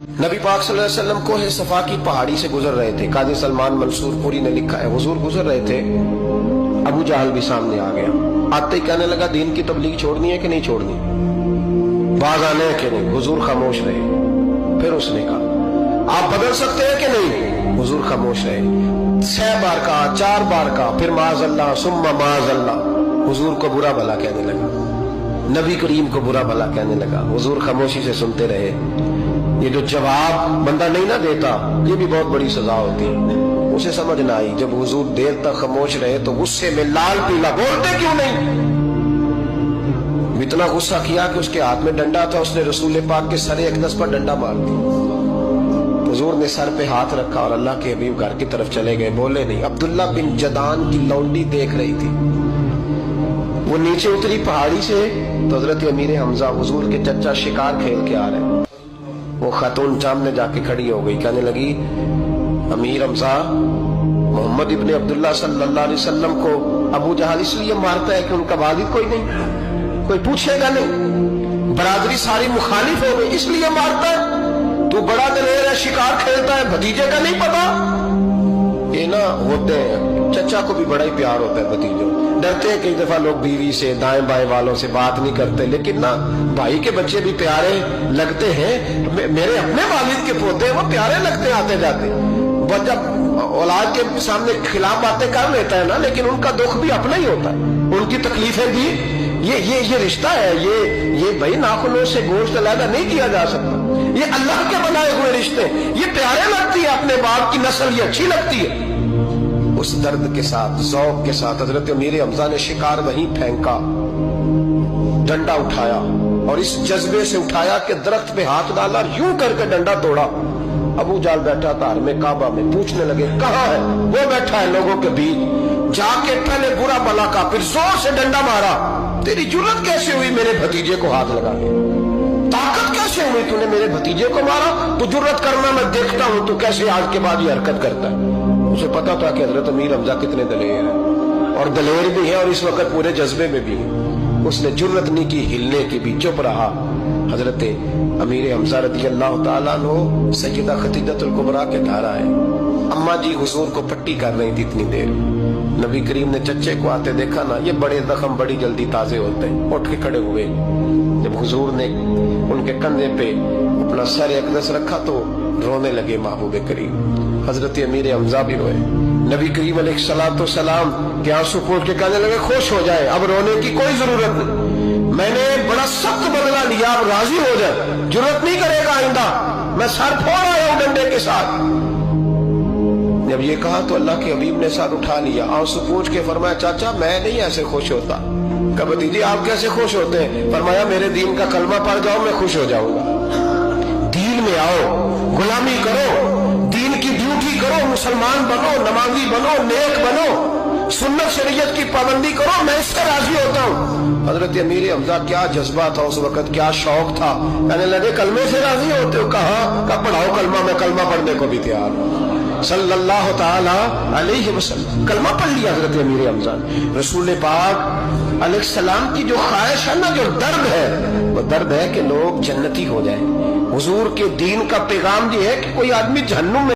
नबी पाक सल्लल्लाहु अलैहि वसल्लम को है सफा की पहाड़ी से गुजर रहे थे। काजी सलमान मंसूर पुरी ने लिखा है, हुजूर गुजर रहे थे, अबू जहल भी सामने आ गया। आते ही कहने लगा, दीन की तबलीग छोड़नी है कि नहीं छोड़नी, बाज आने है कि नहीं। हुजूर खामोश रहे। फिर उसने कहा, आप बदल सकते हैं कि नहीं। हुजूर खामोश रहे। 6 बार कहा, 4 बार कहा, फिर माज़अल्लाह सुम्मा माज़अल्लाह। हुजूर को बुरा भला कहने लगा, नबी करीम को बुरा भला कहने लगा। हुजूर खामोशी से सुनते रहे। ये जो जवाब बंदा नहीं ना देता, ये भी बहुत बड़ी सजा होती है। उसे समझ ना आई, जब हुजूर देर तक खामोश रहे तो गुस्से में लाल पीला, बोलते क्यों नहीं। इतना गुस्सा किया कि उसके हाथ में डंडा था, उसने रसूल पाक के सर अक़दस पर डंडा मार दिया। हुजूर ने सर पे हाथ रखा और अल्लाह के हबीब घर की तरफ चले गए, बोले नहीं। अब्दुल्ला बिन जदान की लौंडी देख रही थी, वो नीचे उतरी पहाड़ी से तो हजरत अमीर हमजा हुजूर के चचा शिकार खेल के आ रहे। वो खातून सामने जाके खड़ी हो गई, कहने लगी, अमीर हमजा, मोहम्मद इब्ने अब्दुल्ला सल्लल्लाहु अलैहि वसल्लम को अबू जहल इसलिए मारता है कि उनका वालिद कोई नहीं, कोई पूछेगा नहीं, बरादरी सारी मुखालिफ हो गई, इसलिए मारता है। तू बड़ा दलेर है, शिकार खेलता है, भतीजे का नहीं पता। ये ना होते हैं, चचा को भी बड़ा ही प्यार होता है भतीजों। डरते हैं कई दफा लोग बीवी से, दाएं बाएं वालों से बात नहीं करते, लेकिन ना भाई के बच्चे भी प्यारे लगते हैं। मेरे अपने वालिद के पोते वो प्यारे लगते आते जाते। वो जब औलाद के सामने खिलाफ बातें कर लेता है ना, लेकिन उनका दुख भी अपना ही होता है, उनकी तकलीफें भी। ये रिश्ता है, ये भाई नाखूनों से गोश्त अलग नहीं किया जा सकता। ये अल्लाह के बनाए हुए रिश्ते, ये प्यारे लगती है, अपने बाप की नस्ल ये अच्छी लगती है। उस दर्द के साथ, ज़ौक़ के साथ हजरत अमीर हमजा ने शिकार वहीं फेंका, डंडा उठाया और इस जज्बे से उठाया कि दरख्त पे हाथ डाला, यूं करके डंडा तोड़ा। अबू जाल बैठा था में काबा में, पूछने लगे कहाँ है। वो बैठा है लोगों के बीच। जाके पहले बुरा भला का, फिर जोर से डंडा मारा। तेरी जुर्रत कैसे हुई मेरे भतीजे को हाथ लगाने, ताकत कैसे हुई तूने मेरे भतीजे को मारा। तू जुर्रत करना मैं देखता हूं, तू कैसे आज के बाद ये हरकत करता है। उसे पता था कि हजरत अमीर हमजा कितने दलेर हैं, और दलेर भी है और इस वक्त पूरे जज्बे में भी है। उसने जुर्रत नहीं की हिलने की भी, चुप रहा। हजरत अमीर हमजा रज़ी अल्लाह ताला अन्हु सैयदा खदीजतुल कुबरा के घर आए। अम्मा जी हुजूर को पट्टी कर रही थी इतनी देर। नबी करीम ने चच्चे को आते देखा ना, ये बड़े जख्म बड़ी जल्दी ताजे होते हैं। उठ के खड़े हुए। जब हुजूर ने उनके कंधे पे अपना सर अक़दस रखा तो रोने लगे महबूब करीम। हजरत अमीर हमजा भी रोए। नबी करीम अलैहिस्सलाम के आंसू पोंछ के कहने लगे, खुश हो जाए, अब रोने की कोई जरूरत नहीं, मैंने बड़ा सख्त बदला लिया, अब राजी हो जाए, जरूरत नहीं करेगा आइंदा, मैं सर फोड़ आया हूं डंडे के साथ। जब ये कहा तो अल्लाह के हबीब ने सर उठा लिया, आंसू पोंछ के फरमाया, चाचा मैं नहीं ऐसे खुश होता। कहा भतीजी आप कैसे खुश होते हैं। फरमाया, मेरे दीन का कलमा पढ़ जाओ, मैं खुश हो जाऊंगा। दीन में आओ, गुलामी करो, दीन की ड्यूटी करो, मुसलमान बनो, नमाजी बनो, नेक बनो, सुन्नत शरीयत की पाबंदी करो, मैं इससे राजी होता हूँ। हजरत अमीर हमजा क्या जज्बा था उस वक्त, क्या शौक था। कहने लगे कलमे से राजी होते हो। कहा पढ़ाओ कलमा, मैं कलमा पढ़ने को भी तैयार हूँ। सल्लल्लाहु ताला अलैहि वसल्लम कलमा पढ़ लिया हजरत अमीर हमजा। रसूल पाक अलैहिस्सलाम की जो ख्वाहिश है ना, जो दर्द है, वो दर्द है कि लोग जन्नती हो जाए। हुजूर के दीन का पैगाम ये है कि कोई आदमी जहन्नुम में